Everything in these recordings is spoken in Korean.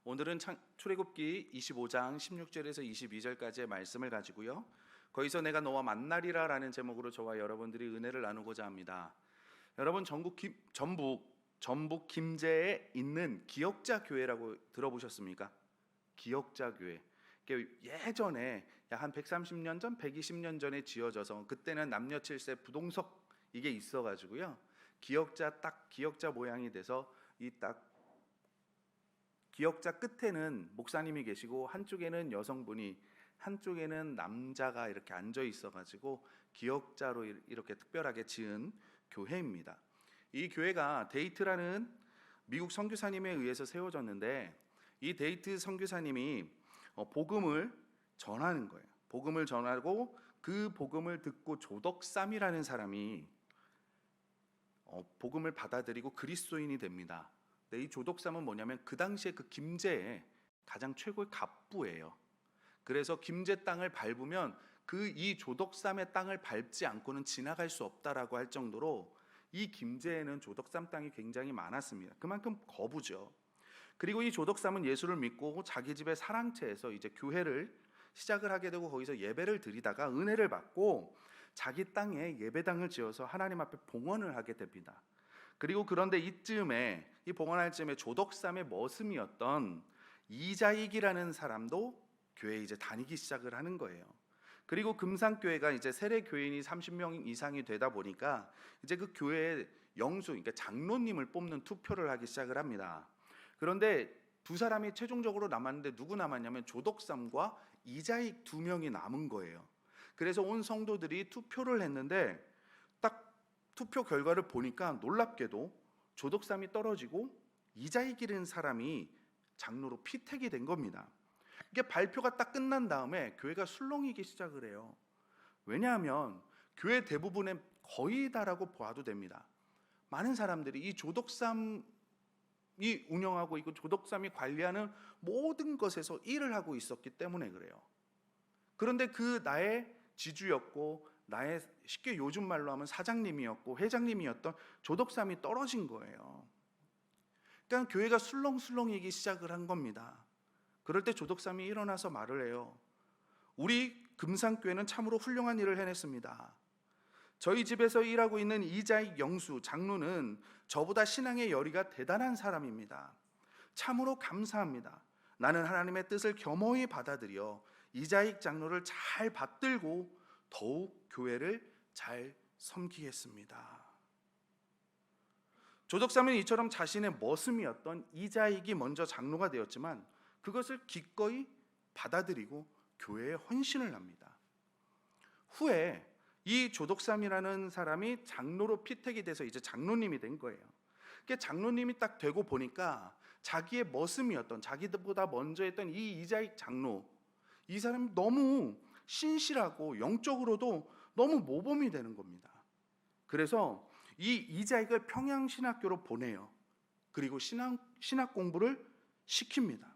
오늘은 출애굽기 25장 16절에서 22절까지의 말씀을 가지고요. 거기서 내가 너와 만나리라 라는 제목으로 저와 여러분들이 은혜를 나누고자 합니다. 여러분 전북 김제에 있는 기역자 교회라고 들어보셨습니까? 기역자 교회. 예전에 약 한 130년 전, 120년 전에 지어져서 그때는 남녀 7세 부동석 이게 있어가지고요. 기역자 모양이 돼서 기역자 끝에는 목사님이 계시고 한쪽에는 여성분이 한쪽에는 남자가 이렇게 앉아 있어가지고 기역자로 이렇게 특별하게 지은 교회입니다. 이 교회가 데이트라는 미국 선교사님에 의해서 세워졌는데 이 데이트 선교사님이 복음을 전하는 거예요. 복음을 전하고 그 복음을 듣고 조덕삼이라는 사람이 복음을 받아들이고 그리스도인이 됩니다. 이 조덕삼은 뭐냐면 그 당시에 그 김제의 가장 최고의 갑부예요. 그래서 김제 땅을 밟으면 이 조덕삼의 땅을 밟지 않고는 지나갈 수 없다라고 할 정도로 이 김제에는 조덕삼 땅이 굉장히 많았습니다. 그만큼 거부죠. 그리고 이 조덕삼은 예수를 믿고 자기 집의 사랑채에서 이제 교회를 시작을 하게 되고 거기서 예배를 드리다가 은혜를 받고 자기 땅에 예배당을 지어서 하나님 앞에 봉헌을 하게 됩니다. 그리고 그런데 이 봉헌할 즈음에 조덕삼의 머슴이었던 이자익이라는 사람도 교회에 이제 다니기 시작을 하는 거예요. 그리고 금산교회가 이제 세례 교인이 30명 이상이 되다 보니까 이제 그 교회의 영수, 그러니까 장로님을 뽑는 투표를 하기 시작을 합니다. 그런데 두 사람이 최종적으로 남았는데 누구 남았냐면 조덕삼과 이자익 두 명이 남은 거예요. 그래서 온 성도들이 투표를 했는데 딱 투표 결과를 보니까 놀랍게도 조덕삼이 떨어지고 이자익이라는 사람이 장로로 피택이 된 겁니다. 이게 발표가 딱 끝난 다음에 교회가 술렁이기 시작을 해요. 왜냐하면 교회 대부분의 거의 다라고 봐도 됩니다. 많은 사람들이 이 조덕삼이 운영하고 있고 조덕삼이 관리하는 모든 것에서 일을 하고 있었기 때문에 그래요. 그런데 그 나의 지주였고 나의 쉽게 요즘 말로 하면 사장님이었고 회장님이었던 조덕삼이 떨어진 거예요. 그러니까 교회가 술렁술렁이기 시작을 한 겁니다. 그럴 때 조덕삼이 일어나서 말을 해요. 우리 금산교회는 참으로 훌륭한 일을 해냈습니다. 저희 집에서 일하고 있는 이자익 영수 장로는 저보다 신앙의 열의가 대단한 사람입니다. 참으로 감사합니다. 나는 하나님의 뜻을 겸허히 받아들여 이자익 장로를 잘 받들고 더욱 교회를 잘 섬기겠습니다. 조덕삼은 이처럼 자신의 머슴이었던 이자익이 먼저 장로가 되었지만 그것을 기꺼이 받아들이고 교회에 헌신을 합니다. 후에 이 조덕삼이라는 사람이 장로로 피택이 돼서 이제 장로님이 된 거예요. 그러니까 장로님이 딱 되고 보니까 자기의 머슴이었던 자기보다 먼저 했던 이 이자익 장로, 이 사람이 너무 신실하고 영적으로도 너무 모범이 되는 겁니다. 그래서 이 이자익을 평양신학교로 보내요. 그리고 신학 공부를 시킵니다.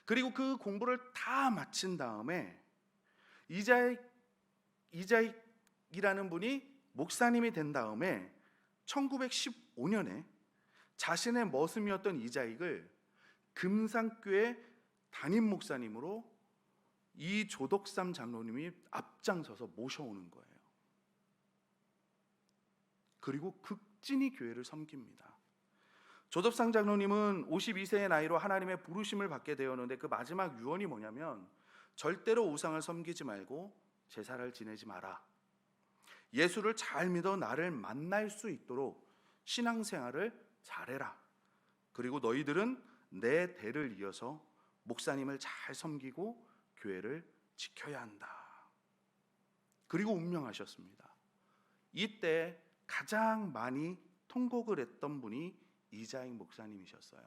그리고 그 공부를 다 마친 다음에 이자익이라는 분이 목사님이 된 다음에 1915년에 자신의 머슴이었던 이자익을 금산교회 담임 목사님으로 이 조덕삼 장로님이 앞장서서 모셔오는 거예요. 그리고 극진히 교회를 섬깁니다. 조덕삼 장로님은 52세의 나이로 하나님의 부르심을 받게 되었는데 그 마지막 유언이 뭐냐면 절대로 우상을 섬기지 말고 제사를 지내지 마라. 예수를 잘 믿어 나를 만날 수 있도록 신앙생활을 잘해라. 그리고 너희들은 내 대를 이어서 목사님을 잘 섬기고 교회를 지켜야 한다. 그리고 운명하셨습니다. 이때 가장 많이 통곡을 했던 분이 이자익 목사님이셨어요.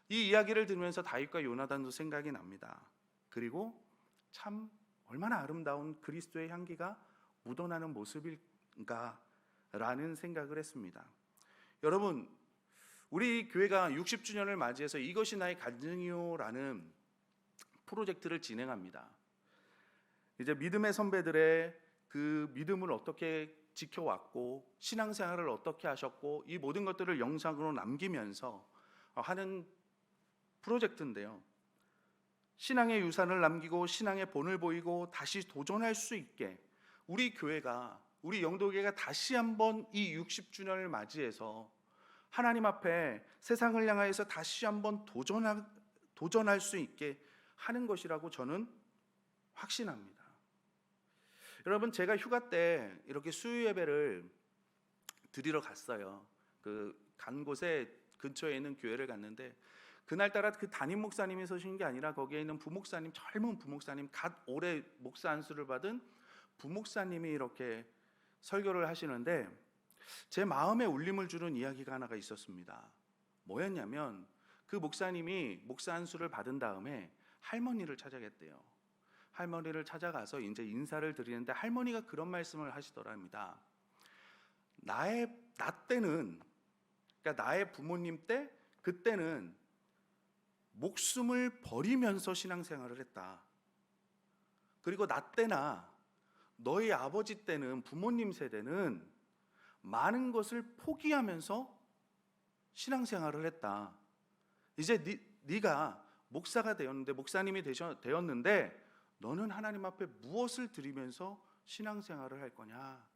이 이야기를 들으면서 다윗과 요나단도 생각이 납니다. 그리고 참 얼마나 아름다운 그리스도의 향기가 묻어나는 모습일까 라는 생각을 했습니다. 여러분, 우리 교회가 60주년을 맞이해서 이것이 나의 간증이요라는 프로젝트를 진행합니다. 이제 믿음의 선배들의 그 믿음을 어떻게 지켜왔고 신앙생활을 어떻게 하셨고 이 모든 것들을 영상으로 남기면서 하는 프로젝트인데요. 신앙의 유산을 남기고 신앙의 본을 보이고 다시 도전할 수 있게 우리 교회가, 우리 영도교회가 다시 한번 이 60주년을 맞이해서 하나님 앞에 세상을 향하여서 다시 한번 도전할 수 있게 하는 것이라고 저는 확신합니다. 여러분, 제가 휴가 때 이렇게 수요 예배를 드리러 갔어요. 간 곳에 근처에 있는 교회를 갔는데, 그날따라 그 담임 목사님이 서시는 게 아니라 거기에 있는 부목사님, 젊은 부목사님, 갓 올해 목사 안수를 받은 부목사님이 이렇게 설교를 하시는데, 제 마음에 울림을 주는 이야기가 하나가 있었습니다. 뭐였냐면, 그 목사님이 목사 안수를 받은 다음에 할머니를 찾아갔대요. 할머니를 찾아가서 이제 인사를 드리는데 할머니가 그런 말씀을 하시더랍니다. 나 때는, 그러니까 나의 부모님 때, 그때는 목숨을 버리면서 신앙생활을 했다. 그리고 나 때나 너희 아버지 때는, 부모님 세대는 많은 것을 포기하면서 신앙생활을 했다. 이제 네가 목사가 되었는데, 목사님이 되었는데 너는 하나님 앞에 무엇을 드리면서 신앙생활을 할 거냐?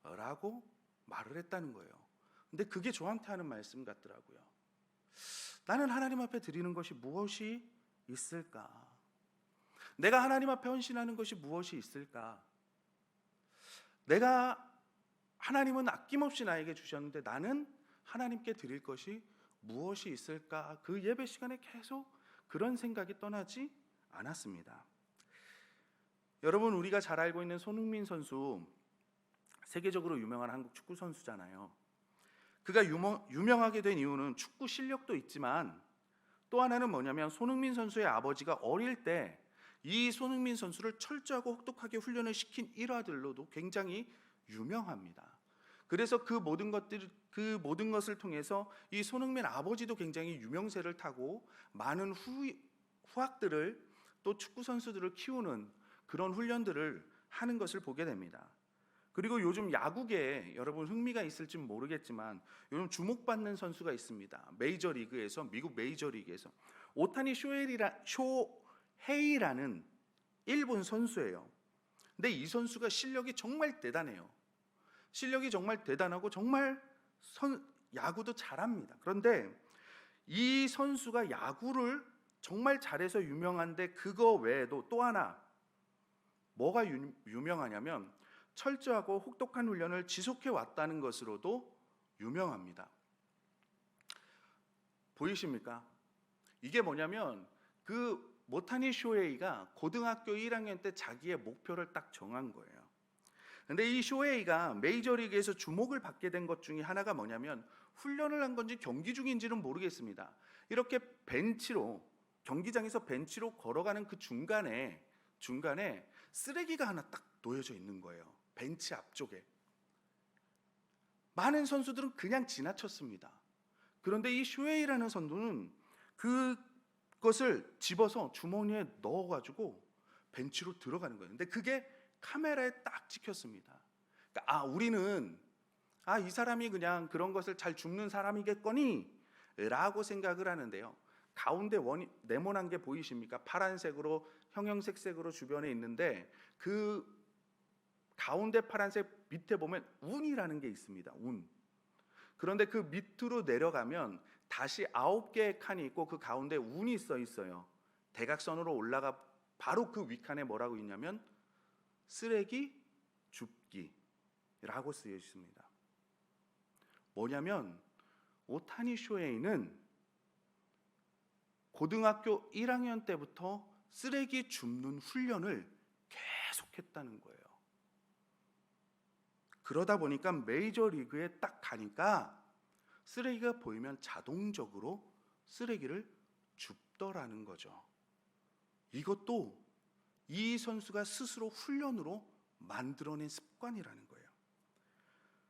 라고 말을 했다는 거예요. 근데 그게 저한테 하는 말씀 같더라고요. 나는 하나님 앞에 드리는 것이 무엇이 있을까? 내가 하나님 앞에 헌신하는 것이 무엇이 있을까? 하나님은 아낌없이 나에게 주셨는데 나는 하나님께 드릴 것이 무엇이 있을까? 그 예배 시간에 계속 그런 생각이 떠나지 않았습니다. 여러분, 우리가 잘 알고 있는 손흥민 선수, 세계적으로 유명한 한국 축구 선수잖아요. 그가 유명하게 된 이유는 축구 실력도 있지만 또 하나는 뭐냐면, 손흥민 선수의 아버지가 어릴 때 이 손흥민 선수를 철저하고 혹독하게 훈련을 시킨 일화들로도 굉장히 유명합니다. 그래서 그 모든 것을 통해서 이 손흥민 아버지도 굉장히 유명세를 타고 많은 후학들을, 또 축구 선수들을 키우는 그런 훈련들을 하는 것을 보게 됩니다. 그리고 요즘 야구계에 여러분 흥미가 있을지 모르겠지만 요즘 주목받는 선수가 있습니다. 메이저리그에서, 미국 메이저리그에서 오타니 쇼헤이라는 일본 선수예요. 근데 이 선수가 실력이 정말 대단해요. 실력이 정말 대단하고 정말 야구도 잘합니다. 그런데 이 선수가 야구를 정말 잘해서 유명한데, 그거 외에도 또 하나 뭐가 유명하냐면 철저하고 혹독한 훈련을 지속해 왔다는 것으로도 유명합니다. 보이십니까? 이게 뭐냐면, 그 모타니 쇼헤이가 고등학교 1학년 때 자기의 목표를 딱 정한 거예요. 근데 이 쇼헤이가 메이저리그에서 주목을 받게 된 것 중에 하나가 뭐냐면, 훈련을 한 건지 경기 중인지는 모르겠습니다. 이렇게 경기장에서 벤치로 걸어가는 그 중간에 쓰레기가 하나 딱 놓여져 있는 거예요. 벤치 앞쪽에. 많은 선수들은 그냥 지나쳤습니다. 그런데 이 쇼헤이라는 선수는 그것을 집어서 주머니에 넣어가지고 벤치로 들어가는 거예요. 근데 그게 카메라에 딱 찍혔습니다. 그러니까 우리는 이 사람이 그냥 그런 것을 잘 줍는 사람이겠거니 라고 생각을 하는데요. 가운데 네모난 게 보이십니까? 파란색으로 형형색색으로 주변에 있는데, 그 가운데 파란색 밑에 보면 운이라는 게 있습니다. 운. 그런데 그 밑으로 내려가면 다시 9개의 칸이 있고 그 가운데 운이 써 있어요. 대각선으로 올라가 바로 그 윗칸에 뭐라고 있냐면 쓰레기 줍기라고 쓰여 있습니다. 뭐냐면 오타니 쇼헤이는 고등학교 1학년 때부터 쓰레기 줍는 훈련을 계속했다는 거예요. 그러다 보니까 메이저리그에 딱 가니까 쓰레기가 보이면 자동적으로 쓰레기를 줍더라는 거죠. 이것도 이 선수가 스스로 훈련으로 만들어낸 습관이라는 거예요.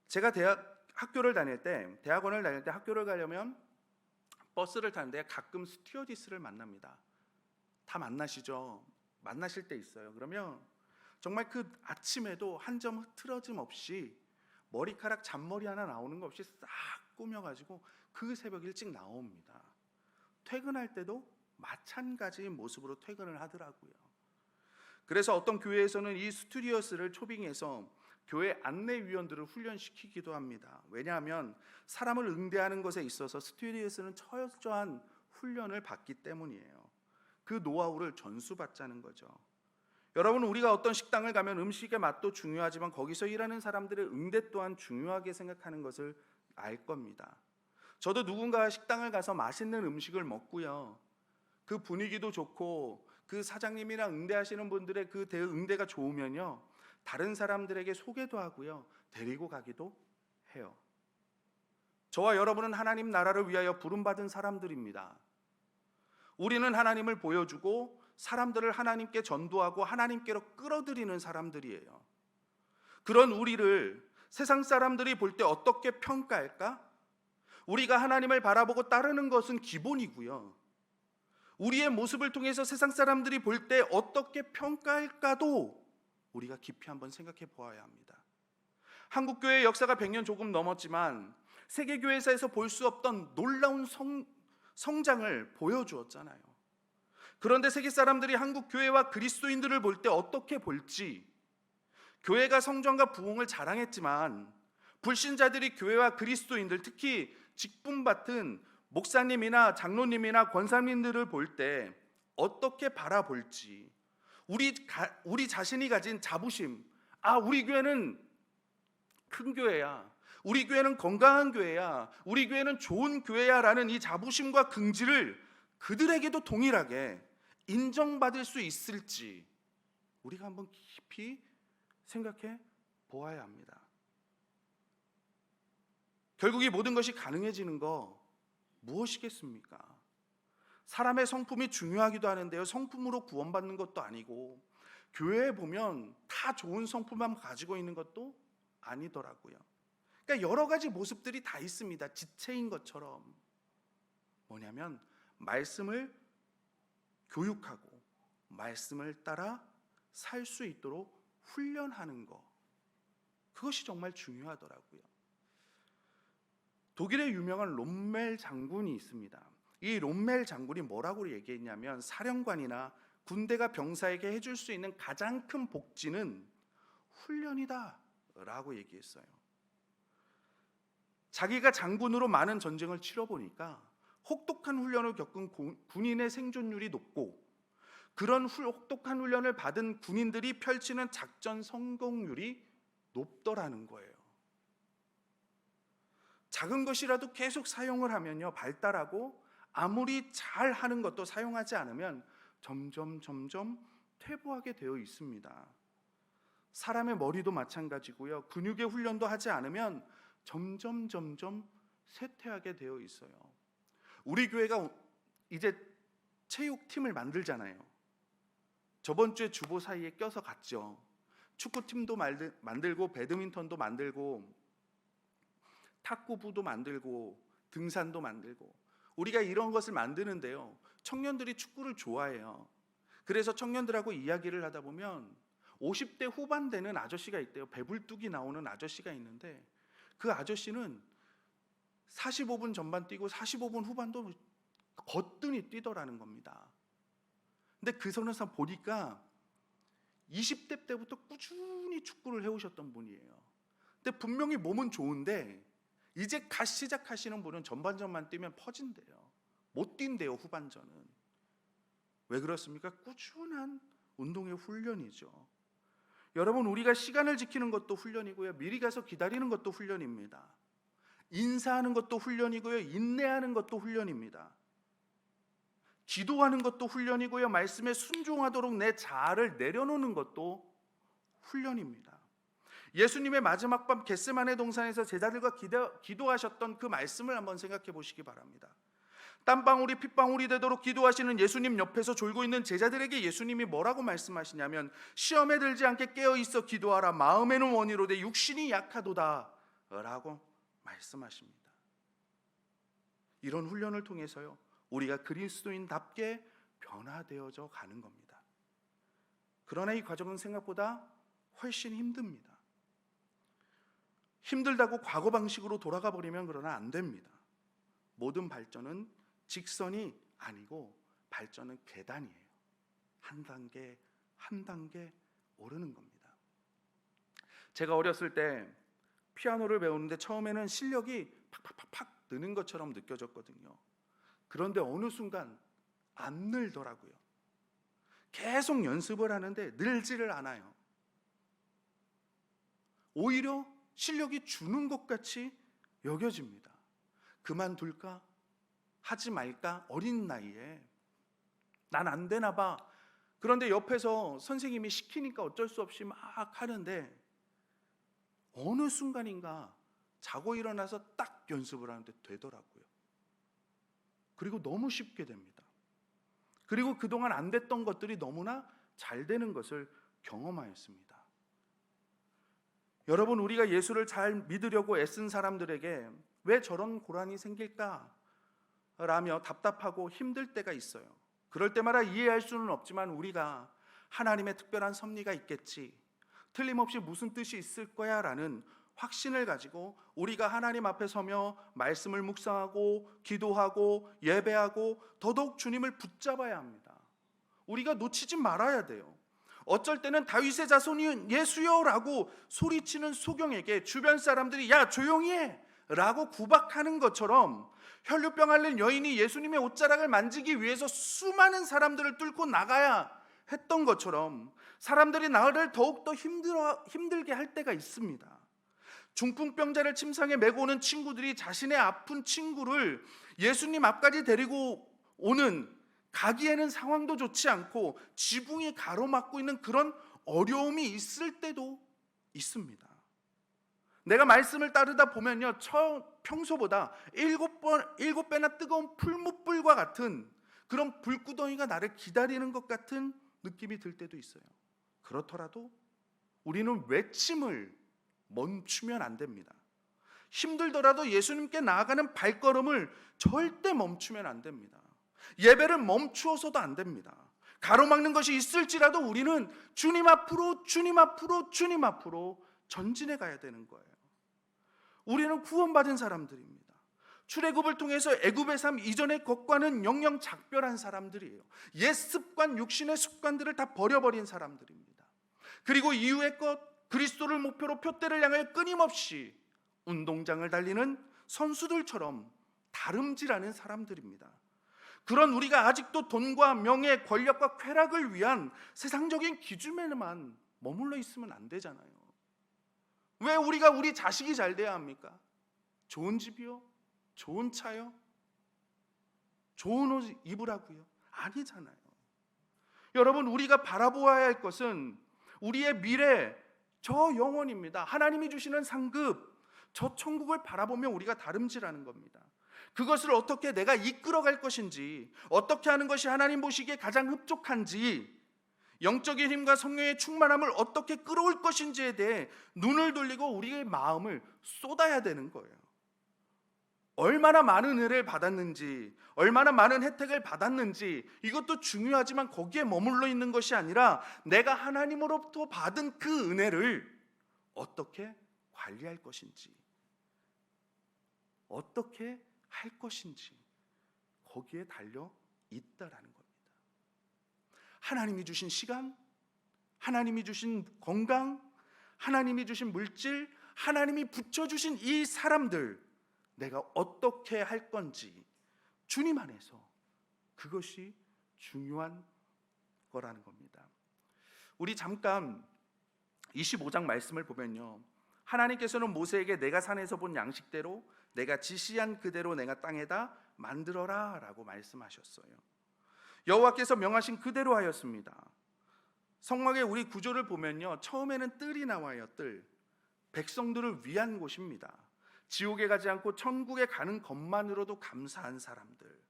제가 대학원을 다닐 때 학교를 가려면 버스를 타는데 가끔 스튜어디스를 만납니다. 다 만나시죠? 만나실 때 있어요. 그러면 정말 그 아침에도 한 점 흐트러짐 없이 머리카락 잔머리 하나 나오는 거 없이 싹 꾸며가지고 그 새벽 일찍 나옵니다. 퇴근할 때도 마찬가지의 모습으로 퇴근을 하더라고요. 그래서 어떤 교회에서는 이 스튜디오스를 초빙해서 교회 안내위원들을 훈련시키기도 합니다. 왜냐하면 사람을 응대하는 것에 있어서 스튜디오스는 철저한 훈련을 받기 때문이에요. 그 노하우를 전수받자는 거죠. 여러분, 우리가 어떤 식당을 가면 음식의 맛도 중요하지만 거기서 일하는 사람들의 응대 또한 중요하게 생각하는 것을 알 겁니다. 저도 누군가 식당을 가서 맛있는 음식을 먹고요, 그 분위기도 좋고 그 사장님이랑 응대하시는 분들의 그 응대가 좋으면요, 다른 사람들에게 소개도 하고요, 데리고 가기도 해요. 저와 여러분은 하나님 나라를 위하여 부름받은 사람들입니다. 우리는 하나님을 보여주고 사람들을 하나님께 전도하고 하나님께로 끌어들이는 사람들이에요. 그런 우리를 세상 사람들이 볼 때 어떻게 평가할까? 우리가 하나님을 바라보고 따르는 것은 기본이고요, 우리의 모습을 통해서 세상 사람들이 볼 때 어떻게 평가할까도 우리가 깊이 한번 생각해 보아야 합니다. 한국교회의 역사가 100년 조금 넘었지만 세계교회사에서 볼 수 없던 놀라운 성장을 보여주었잖아요. 그런데 세계 사람들이 한국교회와 그리스도인들을 볼 때 어떻게 볼지, 교회가 성전과 부흥을 자랑했지만 불신자들이 교회와 그리스도인들, 특히 직분받은 목사님이나 장로님이나 권사님들을 볼 때 어떻게 바라볼지, 우리 자신이 가진 자부심, 우리 교회는 큰 교회야, 우리 교회는 건강한 교회야, 우리 교회는 좋은 교회야 라는 이 자부심과 긍지를 그들에게도 동일하게 인정받을 수 있을지 우리가 한번 깊이 생각해 보아야 합니다. 결국 이 모든 것이 가능해지는 거 무엇이겠습니까? 사람의 성품이 중요하기도 하는데요, 성품으로 구원받는 것도 아니고 교회에 보면 다 좋은 성품만 가지고 있는 것도 아니더라고요. 그러니까 여러 가지 모습들이 다 있습니다. 지체인 것처럼. 뭐냐면 말씀을 교육하고 말씀을 따라 살 수 있도록 훈련하는 것, 그것이 정말 중요하더라고요. 독일의 유명한 롬멜 장군이 있습니다. 이 롬멜 장군이 뭐라고 얘기했냐면, 사령관이나 군대가 병사에게 해줄 수 있는 가장 큰 복지는 훈련이다 라고 얘기했어요. 자기가 장군으로 많은 전쟁을 치러보니까 혹독한 훈련을 겪은 군인의 생존율이 높고, 그런 혹독한 훈련을 받은 군인들이 펼치는 작전 성공률이 높더라는 거예요. 작은 것이라도 계속 사용을 하면요, 발달하고 아무리 잘 하는 것도 사용하지 않으면 점점 퇴보하게 되어 있습니다. 사람의 머리도 마찬가지고요, 근육의 훈련도 하지 않으면 점점 쇠퇴하게 되어 있어요. 우리 교회가 이제 체육팀을 만들잖아요. 저번 주에 주보 사이에 껴서 갔죠. 축구팀도 만들고 배드민턴도 만들고 탁구부도 만들고 등산도 만들고, 우리가 이런 것을 만드는데요, 청년들이 축구를 좋아해요. 그래서 청년들하고 이야기를 하다 보면 50대 후반 되는 아저씨가 있대요. 배불뚝이 나오는 아저씨가 있는데, 그 아저씨는 45분 전반 뛰고 45분 후반도 거뜬히 뛰더라는 겁니다. 근데 그 선에서 보니까 20대 때부터 꾸준히 축구를 해오셨던 분이에요. 근데 분명히 몸은 좋은데 이제 갓 시작하시는 분은 전반전만 뛰면 퍼진대요. 못 뛴대요, 후반전은. 왜 그렇습니까? 꾸준한 운동의 훈련이죠. 여러분, 우리가 시간을 지키는 것도 훈련이고요, 미리 가서 기다리는 것도 훈련입니다. 인사하는 것도 훈련이고요, 인내하는 것도 훈련입니다. 기도하는 것도 훈련이고요, 말씀에 순종하도록 내 자아를 내려놓는 것도 훈련입니다. 예수님의 마지막 밤 겟세마네 동산에서 제자들과 기도하셨던 그 말씀을 한번 생각해 보시기 바랍니다. 땀방울이 핏방울이 되도록 기도하시는 예수님 옆에서 졸고 있는 제자들에게 예수님이 뭐라고 말씀하시냐면, 시험에 들지 않게 깨어있어 기도하라, 마음에는 원이로되 육신이 약하도다 라고 말씀하십니다. 이런 훈련을 통해서요, 우리가 그리스도인답게 변화되어져 가는 겁니다. 그러나 이 과정은 생각보다 훨씬 힘듭니다. 힘들다고 과거 방식으로 돌아가 버리면 그러나 안 됩니다. 모든 발전은 직선이 아니고 발전은 계단이에요. 한 단계 한 단계 오르는 겁니다. 제가 어렸을 때 피아노를 배우는데 처음에는 실력이 팍팍팍팍 느는 것처럼 느껴졌거든요. 그런데 어느 순간 안 늘더라고요. 계속 연습을 하는데 늘지를 않아요. 오히려 실력이 주는 것 같이 여겨집니다. 그만둘까? 하지 말까? 어린 나이에 난 안 되나 봐. 그런데 옆에서 선생님이 시키니까 어쩔 수 없이 막 하는데 어느 순간인가 자고 일어나서 딱 연습을 하는데 되더라고요. 그리고 너무 쉽게 됩니다. 그리고 그동안 안 됐던 것들이 너무나 잘 되는 것을 경험하였습니다. 여러분, 우리가 예수를 잘 믿으려고 애쓴 사람들에게 왜 저런 고난이 생길까? 라며 답답하고 힘들 때가 있어요. 그럴 때마다 이해할 수는 없지만 우리가 하나님의 특별한 섭리가 있겠지, 틀림없이 무슨 뜻이 있을 거야 라는 확신을 가지고 우리가 하나님 앞에 서며 말씀을 묵상하고 기도하고 예배하고 더더욱 주님을 붙잡아야 합니다. 우리가 놓치지 말아야 돼요. 어쩔 때는 다윗의 자손이 예수여 라고 소리치는 소경에게 주변 사람들이 야 조용히 해 라고 구박하는 것처럼 혈루병 앓는 여인이 예수님의 옷자락을 만지기 위해서 수많은 사람들을 뚫고 나가야 했던 것처럼 사람들이 나를 더욱더 힘들게 할 때가 있습니다. 중풍병자를 침상에 메고 오는 친구들이 자신의 아픈 친구를 예수님 앞까지 데리고 오는, 가기에는 상황도 좋지 않고 지붕이 가로막고 있는 그런 어려움이 있을 때도 있습니다. 내가 말씀을 따르다 보면요, 평소보다 7배나 뜨거운 풀무불과 같은 그런 불구덩이가 나를 기다리는 것 같은 느낌이 들 때도 있어요. 그렇더라도 우리는 외침을 멈추면 안 됩니다. 힘들더라도 예수님께 나아가는 발걸음을 절대 멈추면 안 됩니다. 예배를 멈추어서도 안 됩니다. 가로막는 것이 있을지라도 우리는 주님 앞으로 주님 앞으로 주님 앞으로 전진해 가야 되는 거예요. 우리는 구원받은 사람들입니다. 출애굽을 통해서 애굽의 삶 이전의 것과는 영영 작별한 사람들이에요. 옛 습관, 육신의 습관들을 다 버려버린 사람들입니다. 그리고 이후의 것, 그리스도를 목표로 표대를 향해 끊임없이 운동장을 달리는 선수들처럼 다름질하는 사람들입니다. 그런 우리가 아직도 돈과 명예, 권력과 쾌락을 위한 세상적인 기준에만 머물러 있으면 안 되잖아요. 왜 우리가 우리 자식이 잘 돼야 합니까? 좋은 집이요? 좋은 차요? 좋은 옷 입으라고요? 아니잖아요. 여러분, 우리가 바라보아야 할 것은 우리의 미래, 저 영혼입니다. 하나님이 주시는 상급, 저 천국을 바라보며 우리가 다름질하는 겁니다. 그것을 어떻게 내가 이끌어갈 것인지, 어떻게 하는 것이 하나님 보시기에 가장 흡족한지, 영적인 힘과 성령의 충만함을 어떻게 끌어올 것인지에 대해 눈을 돌리고 우리의 마음을 쏟아야 되는 거예요. 얼마나 많은 은혜를 받았는지, 얼마나 많은 혜택을 받았는지 이것도 중요하지만 거기에 머물러 있는 것이 아니라 내가 하나님으로부터 받은 그 은혜를 어떻게 관리할 것인지, 어떻게 할 것인지 거기에 달려 있다라는 겁니다. 하나님이 주신 시간, 하나님이 주신 건강, 하나님이 주신 물질, 하나님이 붙여주신 이 사람들, 내가 어떻게 할 건지 주님 안에서 그것이 중요한 거라는 겁니다. 우리 잠깐 25장 말씀을 보면요, 하나님께서는 모세에게 내가 산에서 본 양식대로 내가 지시한 그대로 내가 땅에다 만들어라 라고 말씀하셨어요. 여호와께서 명하신 그대로 하였습니다. 성막의 우리 구조를 보면요, 처음에는 뜰이 나와요. 뜰. 백성들을 위한 곳입니다. 지옥에 가지 않고 천국에 가는 것만으로도 감사한 사람들,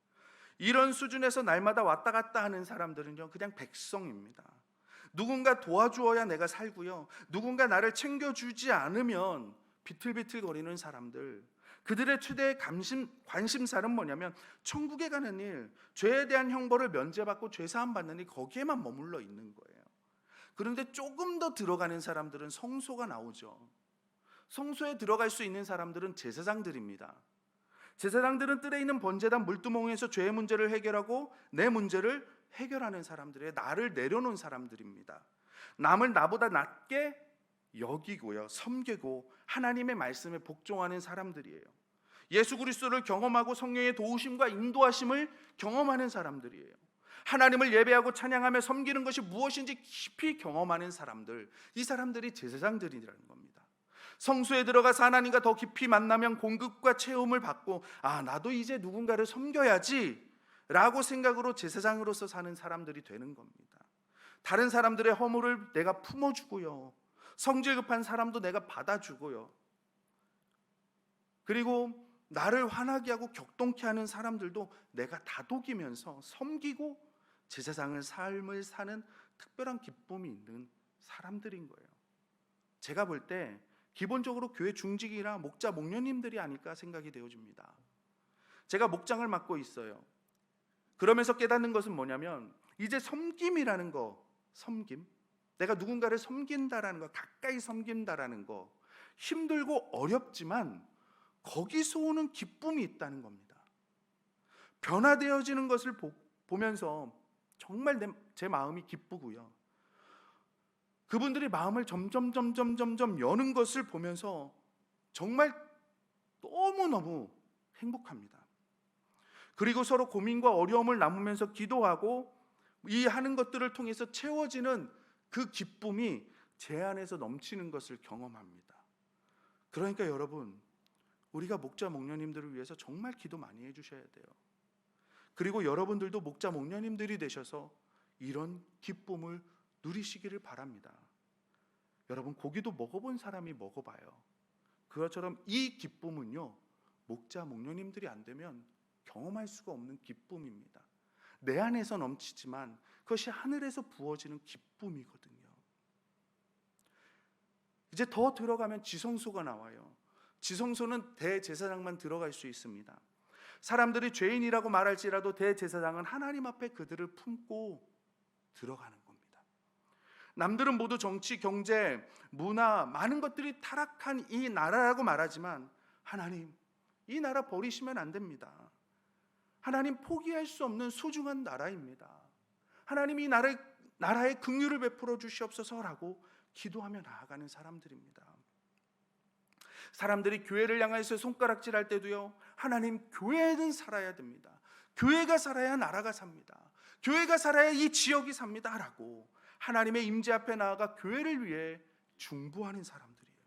이런 수준에서 날마다 왔다 갔다 하는 사람들은요, 그냥 백성입니다. 누군가 도와주어야 내가 살고요, 누군가 나를 챙겨주지 않으면 비틀비틀거리는 사람들, 그들의 최대의 관심사는 뭐냐면 천국에 가는 일, 죄에 대한 형벌을 면제받고 죄사함 받는 일, 거기에만 머물러 있는 거예요. 그런데 조금 더 들어가는 사람들은 성소가 나오죠. 성소에 들어갈 수 있는 사람들은 제사장들입니다. 제사장들은 뜰에 있는 번제단 물두멍에서 죄의 문제를 해결하고 내 문제를 해결하는 사람들이에요. 나를 내려놓은 사람들입니다. 남을 나보다 낮게 여기고요, 섬기고 하나님의 말씀에 복종하는 사람들이에요. 예수 그리스도를 경험하고 성령의 도우심과 인도하심을 경험하는 사람들이에요. 하나님을 예배하고 찬양하며 섬기는 것이 무엇인지 깊이 경험하는 사람들, 이 사람들이 제사장들이라는 겁니다. 성소에 들어가서 하나님과 더 깊이 만나면 공급과 체험을 받고, 나도 이제 누군가를 섬겨야지 라고 생각으로 제사장으로서 사는 사람들이 되는 겁니다. 다른 사람들의 허물을 내가 품어주고요, 성질 급한 사람도 내가 받아주고요, 그리고 나를 화나게 하고 격동케 하는 사람들도 내가 다독이면서 섬기고 제사장의 삶을 사는 특별한 기쁨이 있는 사람들인 거예요. 제가 볼 때 기본적으로 교회 중직이나 목자, 목녀님들이 아닐까 생각이 되어집니다. 제가 목장을 맡고 있어요. 그러면서 깨닫는 것은 뭐냐면, 이제 섬김이라는 거, 섬김, 내가 누군가를 섬긴다라는 거, 가까이 섬긴다라는 거, 힘들고 어렵지만 거기서 오는 기쁨이 있다는 겁니다. 변화되어지는 것을 보면서 정말 제 마음이 기쁘고요, 그분들이 마음을 점점 여는 것을 보면서 정말 너무너무 행복합니다. 그리고 서로 고민과 어려움을 나누면서 기도하고 이 하는 것들을 통해서 채워지는 그 기쁨이 제 안에서 넘치는 것을 경험합니다. 그러니까 여러분, 우리가 목자 목녀님들을 위해서 정말 기도 많이 해주셔야 돼요. 그리고 여러분들도 목자 목녀님들이 되셔서 이런 기쁨을 누리시기를 바랍니다. 여러분, 고기도 먹어본 사람이 먹어봐요. 그것처럼 이 기쁨은요, 목자 목녀님들이 안 되면 경험할 수가 없는 기쁨입니다. 내 안에서 넘치지만 그것이 하늘에서 부어지는 기쁨이거든요. 이제 더 들어가면 지성소가 나와요. 지성소는 대제사장만 들어갈 수 있습니다. 사람들이 죄인이라고 말할지라도 대제사장은 하나님 앞에 그들을 품고 들어가는 겁니다. 남들은 모두 정치, 경제, 문화, 많은 것들이 타락한 이 나라라고 말하지만 하나님, 이 나라 버리시면 안 됩니다. 하나님, 포기할 수 없는 소중한 나라입니다. 하나님, 이 나라에 긍휼을 베풀어 주시옵소서라고 기도하며 나아가는 사람들입니다. 사람들이 교회를 향해서 손가락질할 때도요, 하나님, 교회는 살아야 됩니다. 교회가 살아야 나라가 삽니다. 교회가 살아야 이 지역이 삽니다 라고 하나님의 임재 앞에 나아가 교회를 위해 중보하는 사람들이에요.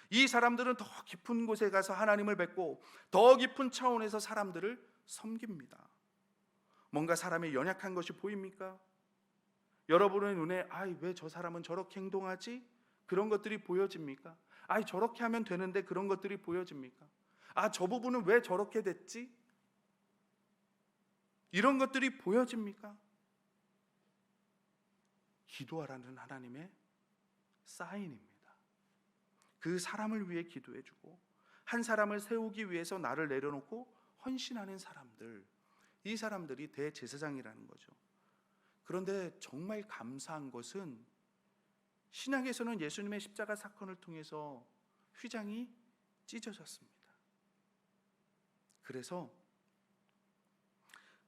이 사람들은 더 깊은 곳에 가서 하나님을 뵙고 더 깊은 차원에서 사람들을 섬깁니다. 뭔가 사람의 연약한 것이 보입니까? 여러분의 눈에 왜 저 사람은 저렇게 행동하지? 그런 것들이 보여집니까? 저렇게 하면 되는데 그런 것들이 보여집니까? 저 부분은 왜 저렇게 됐지? 이런 것들이 보여집니까? 기도하라는 하나님의 사인입니다. 그 사람을 위해 기도해주고 한 사람을 세우기 위해서 나를 내려놓고 헌신하는 사람들, 이 사람들이 대제사장이라는 거죠. 그런데 정말 감사한 것은 신약에서는 예수님의 십자가 사건을 통해서 휘장이 찢어졌습니다. 그래서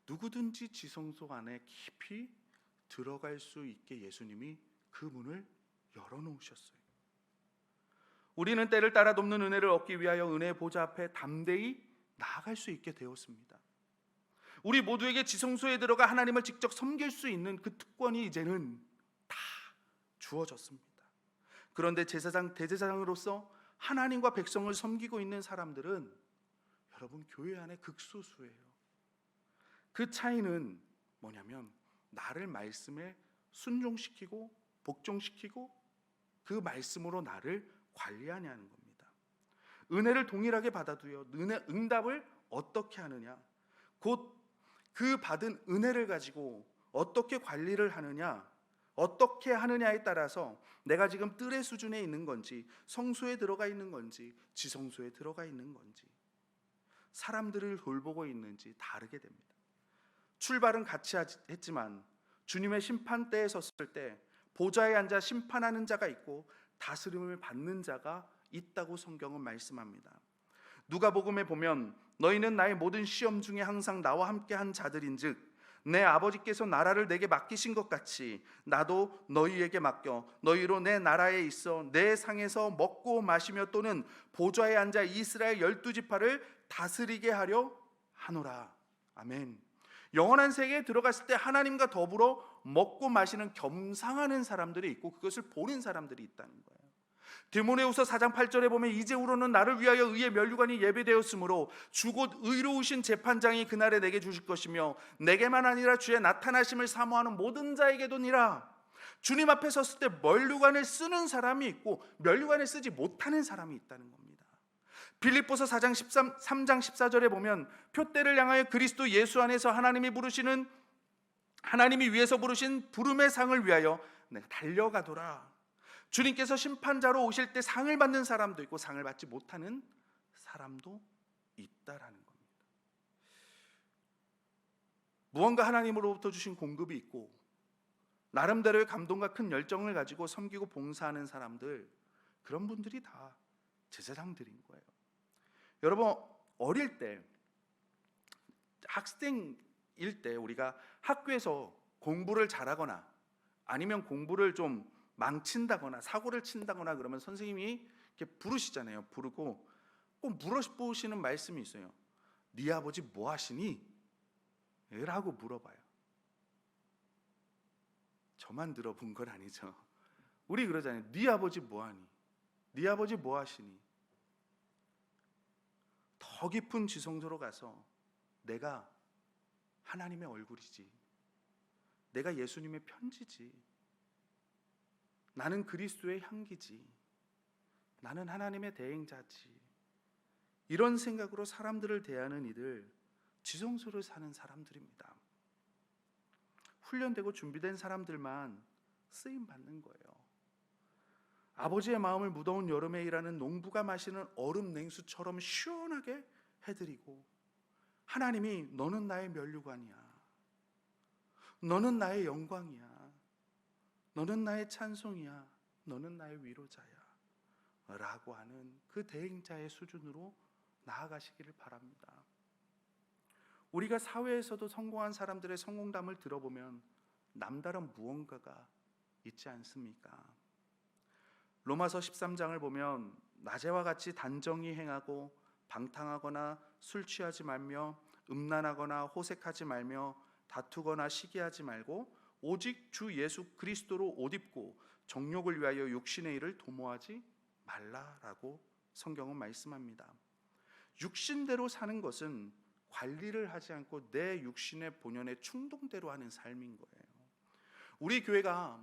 누구든지 지성소 안에 깊이 들어갈 수 있게 예수님이 그 문을 열어놓으셨어요. 우리는 때를 따라 돕는 은혜를 얻기 위하여 은혜의 보좌 앞에 담대히 나아갈 수 있게 되었습니다. 우리 모두에게 지성소에 들어가 하나님을 직접 섬길 수 있는 그 특권이 이제는 다 주어졌습니다. 그런데 대제사장으로서 하나님과 백성을 섬기고 있는 사람들은 여러분, 교회 안에 극소수예요. 그 차이는 뭐냐면 나를 말씀에 순종시키고 복종시키고 그 말씀으로 나를 관리하냐는 겁니다. 은혜를 동일하게 받아도요, 응답을 어떻게 하느냐, 곧 그 받은 은혜를 가지고 어떻게 관리를 하느냐, 어떻게 하느냐에 따라서 내가 지금 뜰의 수준에 있는 건지, 성소에 들어가 있는 건지, 지성소에 들어가 있는 건지, 사람들을 돌보고 있는지 다르게 됩니다. 출발은 같이 했지만 주님의 심판대에 섰을 때 보좌에 앉아 심판하는 자가 있고 다스림을 받는 자가 있다고 성경은 말씀합니다. 누가복음에 보면 너희는 나의 모든 시험 중에 항상 나와 함께한 자들인즉 내 아버지께서 나라를 내게 맡기신 것 같이 나도 너희에게 맡겨 너희로 내 나라에 있어 내 상에서 먹고 마시며 또는 보좌에 앉아 이스라엘 12지파를 다스리게 하려 하노라. 아멘. 영원한 세계에 들어갔을 때 하나님과 더불어 먹고 마시는 겸상하는 사람들이 있고 그것을 보는 사람들이 있다는 거예요. 디모데후서 4장 8절에 보면 이제후로는 나를 위하여 의의 면류관이 예배되었으므로 주 곧 의로우신 재판장이 그날에 내게 주실 것이며 내게만 아니라 주의 나타나심을 사모하는 모든 자에게도니라. 주님 앞에 섰을 때 면류관을 쓰는 사람이 있고 면류관을 쓰지 못하는 사람이 있다는 겁니다. 빌립보서 4장 3장 14절에 보면 표대를 향하여 그리스도 예수 안에서 하나님이 위에서 부르신 부름의 상을 위하여 내가 달려가도라. 주님께서 심판자로 오실 때 상을 받는 사람도 있고 상을 받지 못하는 사람도 있다라는 겁니다. 무언가 하나님으로부터 주신 공급이 있고 나름대로의 감동과 큰 열정을 가지고 섬기고 봉사하는 사람들, 그런 분들이 다 제사장들인 거예요. 여러분, 어릴 때 학생일 때 우리가 학교에서 공부를 잘하거나 아니면 공부를 좀 망친다거나 사고를 친다거나 그러면 선생님이 이렇게 부르시잖아요. 부르고 꼭 물어보시는 말씀이 있어요. 네 아버지 뭐 하시니? 라고 물어봐요. 저만 들어본 건 아니죠. 우리 그러잖아요. 네 아버지 뭐 하니? 네 아버지 뭐 하시니? 더 깊은 지성소로 가서 내가 하나님의 얼굴이지, 내가 예수님의 편지지, 나는 그리스도의 향기지, 나는 하나님의 대행자지, 이런 생각으로 사람들을 대하는 이들, 지성소를 사는 사람들입니다. 훈련되고 준비된 사람들만 쓰임 받는 거예요. 아버지의 마음을 무더운 여름에 일하는 농부가 마시는 얼음 냉수처럼 시원하게 해드리고, 하나님이 너는 나의 면류관이야, 너는 나의 영광이야, 너는 나의 찬송이야, 너는 나의 위로자야 라고 하는 그 대행자의 수준으로 나아가시기를 바랍니다. 우리가 사회에서도 성공한 사람들의 성공담을 들어보면 남다른 무언가가 있지 않습니까? 로마서 13장을 보면 낮에와 같이 단정히 행하고 방탕하거나 술 취하지 말며 음란하거나 호색하지 말며 다투거나 시기하지 말고 오직 주 예수 그리스도로 옷 입고 정욕을 위하여 육신의 일을 도모하지 말라라고 성경은 말씀합니다. 육신대로 사는 것은 관리를 하지 않고 내 육신의 본연의 충동대로 하는 삶인 거예요. 우리 교회가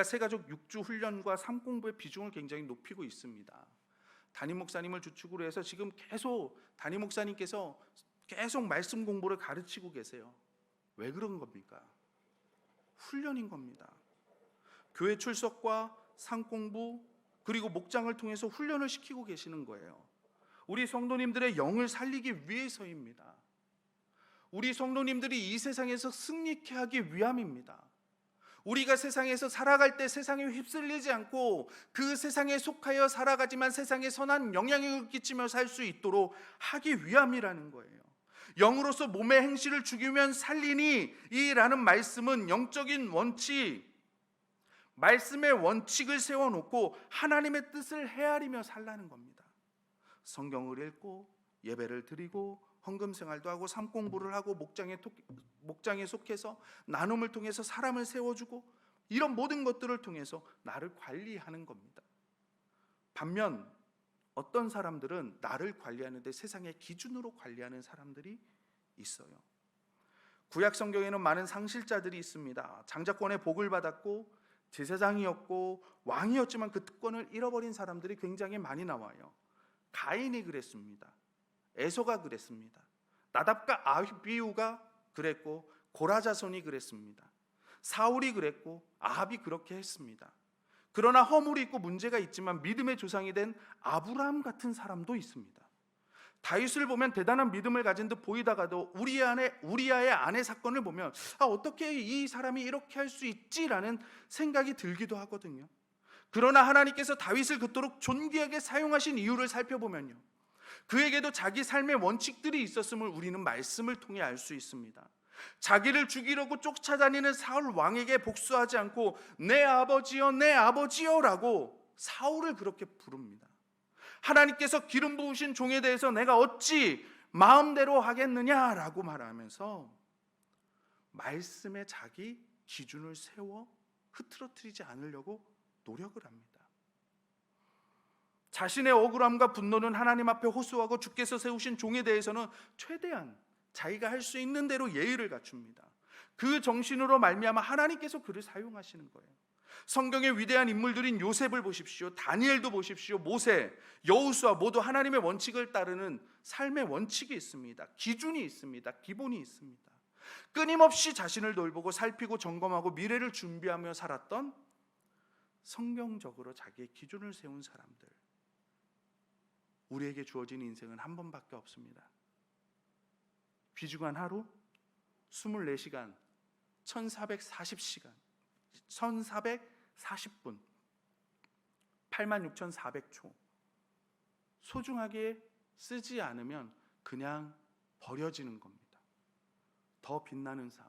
새가족 6주 훈련과 삶공부의 비중을 굉장히 높이고 있습니다. 담임 목사님을 주축으로 해서 지금 계속 담임 목사님께서 계속 말씀 공부를 가르치고 계세요. 왜 그런 겁니까? 훈련인 겁니다. 교회 출석과 상공부 그리고 목장을 통해서 훈련을 시키고 계시는 거예요. 우리 성도님들의 영을 살리기 위해서입니다. 우리 성도님들이 이 세상에서 승리케 하기 위함입니다. 우리가 세상에서 살아갈 때 세상에 휩쓸리지 않고 그 세상에 속하여 살아가지만 세상에 선한 영향력을 끼치며 살 수 있도록 하기 위함이라는 거예요. 영으로서 몸의 행실을 죽이면 살리니 이라는 말씀은 영적인 원칙, 말씀의 원칙을 세워놓고 하나님의 뜻을 헤아리며 살라는 겁니다. 성경을 읽고 예배를 드리고 헌금 생활도 하고 삶 공부를 하고 목장에 속해서 나눔을 통해서 사람을 세워주고 이런 모든 것들을 통해서 나를 관리하는 겁니다. 반면 어떤 사람들은 나를 관리하는데 세상의 기준으로 관리하는 사람들이 있어요. 구약 성경에는 많은 상실자들이 있습니다. 장자권의 복을 받았고 제사장이었고 왕이었지만 그 특권을 잃어버린 사람들이 굉장히 많이 나와요. 가인이 그랬습니다. 에서가 그랬습니다. 나답과 아비후가 그랬고 고라자손이 그랬습니다. 사울이 그랬고 아합이 그렇게 했습니다. 그러나 허물이 있고 문제가 있지만 믿음의 조상이 된 아브라함 같은 사람도 있습니다. 다윗을 보면 대단한 믿음을 가진 듯 보이다가도 우리아의 아내 사건을 보면 어떻게 이 사람이 이렇게 할 수 있지라는 생각이 들기도 하거든요. 그러나 하나님께서 다윗을 그토록 존귀하게 사용하신 이유를 살펴보면요, 그에게도 자기 삶의 원칙들이 있었음을 우리는 말씀을 통해 알 수 있습니다. 자기를 죽이려고 쫓아다니는 사울 왕에게 복수하지 않고 내 아버지여 내 아버지여라고 사울을 그렇게 부릅니다. 하나님께서 기름 부으신 종에 대해서 내가 어찌 마음대로 하겠느냐라고 말하면서 말씀에 자기 기준을 세워 흐트러뜨리지 않으려고 노력을 합니다. 자신의 억울함과 분노는 하나님 앞에 호소하고 주께서 세우신 종에 대해서는 최대한 자기가 할 수 있는 대로 예의를 갖춥니다. 그 정신으로 말미암아 하나님께서 그를 사용하시는 거예요. 성경의 위대한 인물들인 요셉을 보십시오. 다니엘도 보십시오. 모세, 여호수아 모두 하나님의 원칙을 따르는 삶의 원칙이 있습니다. 기준이 있습니다. 기본이 있습니다. 끊임없이 자신을 돌보고 살피고 점검하고 미래를 준비하며 살았던 성경적으로 자기의 기준을 세운 사람들. 우리에게 주어진 인생은 한 번밖에 없습니다. 귀중한 하루 24시간 1440시간 1440분 86,400초 소중하게 쓰지 않으면 그냥 버려지는 겁니다. 더 빛나는 삶,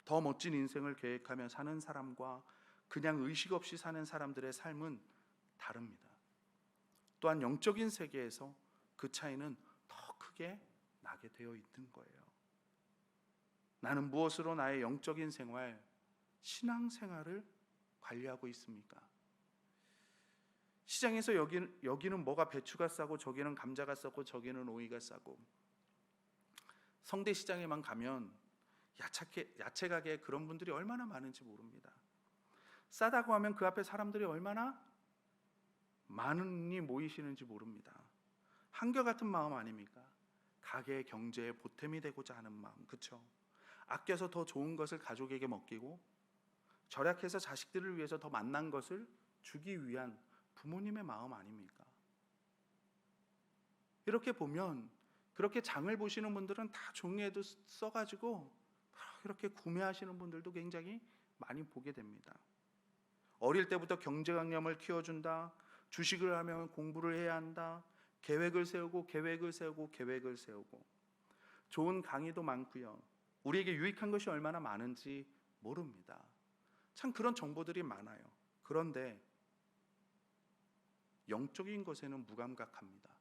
더 멋진 인생을 계획하며 사는 사람과 그냥 의식 없이 사는 사람들의 삶은 다릅니다. 또한 영적인 세계에서 그 차이는 더 크게 나게 되어 있는 거예요. 나는 무엇으로 나의 영적인 생활, 신앙생활을 관리하고 있습니까? 시장에서 여기는 뭐가 배추가 싸고 저기는 감자가 싸고 저기는 오이가 싸고, 성대시장에만 가면 야채 가게에 그런 분들이 얼마나 많은지 모릅니다. 싸다고 하면 그 앞에 사람들이 얼마나 많이 모이시는지 모릅니다. 한결같은 마음 아닙니까? 가게의 경제에 보탬이 되고자 하는 마음, 그렇죠? 아껴서 더 좋은 것을 가족에게 먹이고 절약해서 자식들을 위해서 더 맛난 것을 주기 위한 부모님의 마음 아닙니까? 이렇게 보면 그렇게 장을 보시는 분들은 다 종이에도 써가지고 이렇게 구매하시는 분들도 굉장히 많이 보게 됩니다. 어릴 때부터 경제관념을 키워준다, 주식을 하면 공부를 해야 한다, 계획을 세우고 좋은 강의도 많고요. 우리에게 유익한 것이 얼마나 많은지 모릅니다. 참 그런 정보들이 많아요. 그런데 영적인 것에는 무감각합니다.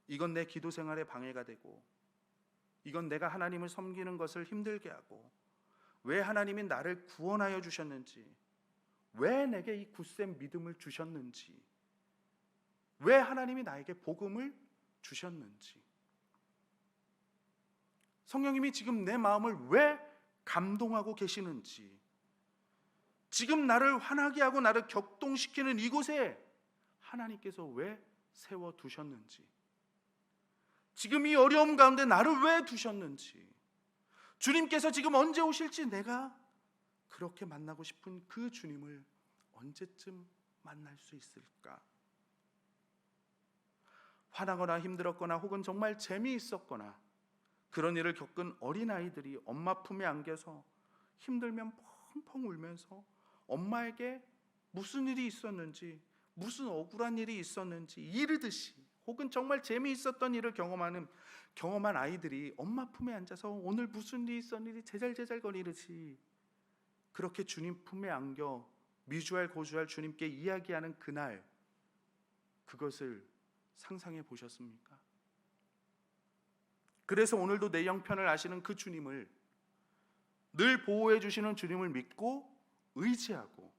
이건 내 기도 생활에 방해가 되고, 이건 내가 하나님을 섬기는 것을 힘들게 하고, 왜 하나님이 나를 구원하여 주셨는지, 왜 내게 이 굳센 믿음을 주셨는지, 왜 하나님이 나에게 복음을 주셨는지, 성령님이 지금 내 마음을 왜 감동하고 계시는지, 지금 나를 화나게 하고 나를 격동시키는 이곳에 하나님께서 왜 세워두셨는지, 지금 이 어려움 가운데 나를 왜 두셨는지, 주님께서 지금 언제 오실지, 내가 그렇게 만나고 싶은 그 주님을 언제쯤 만날 수 있을까? 화나거나 힘들었거나 혹은 정말 재미있었거나 그런 일을 겪은 어린아이들이 엄마 품에 안겨서 힘들면 펑펑 울면서 엄마에게 무슨 일이 있었는지, 무슨 억울한 일이 있었는지 이르듯이, 혹은 정말 재미있었던 일을 경험한 아이들이 엄마 품에 앉아서 오늘 무슨 일이 있었는지 제잘제잘거리듯이 그렇게 주님 품에 안겨 미주알 고주알 주님께 이야기하는 그날, 그것을 상상해 보셨습니까? 그래서 오늘도 내 형편을 아시는 그 주님을, 늘 보호해 주시는 주님을 믿고 의지하고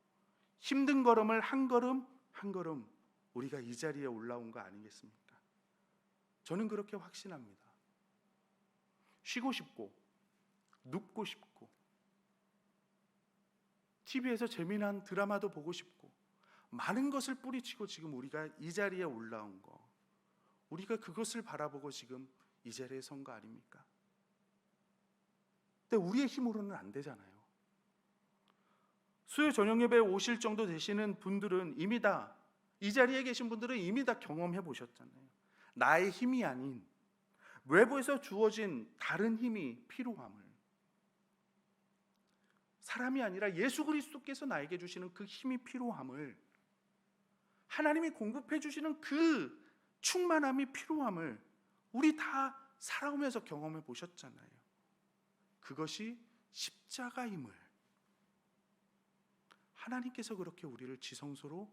힘든 걸음을 한 걸음 한 걸음 우리가 이 자리에 올라온 거 아니겠습니까? 저는 그렇게 확신합니다. 쉬고 싶고 눕고 싶고 TV에서 재미난 드라마도 보고 싶고 많은 것을 뿌리치고 지금 우리가 이 자리에 올라온 거, 우리가 그것을 바라보고 지금 이 자리에 선 거 아닙니까? 근데 우리의 힘으로는 안 되잖아요. 수요 저녁 예배에 오실 정도 되시는 분들은 이미 다, 이 자리에 계신 분들은 이미 다 경험해 보셨잖아요. 나의 힘이 아닌 외부에서 주어진 다른 힘이 필요함을, 사람이 아니라 예수 그리스도께서 나에게 주시는 그 힘이 필요함을, 하나님이 공급해 주시는 그 충만함이 필요함을 우리 다 살아오면서 경험해 보셨잖아요. 그것이 십자가임을 하나님께서 그렇게 우리를 지성소로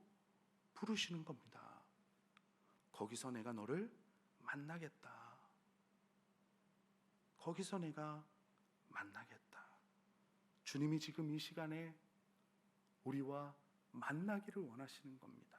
부르시는 겁니다. 거기서 내가 너를 만나겠다. 거기서 내가 만나겠다. 주님이 지금 이 시간에 우리와 만나기를 원하시는 겁니다.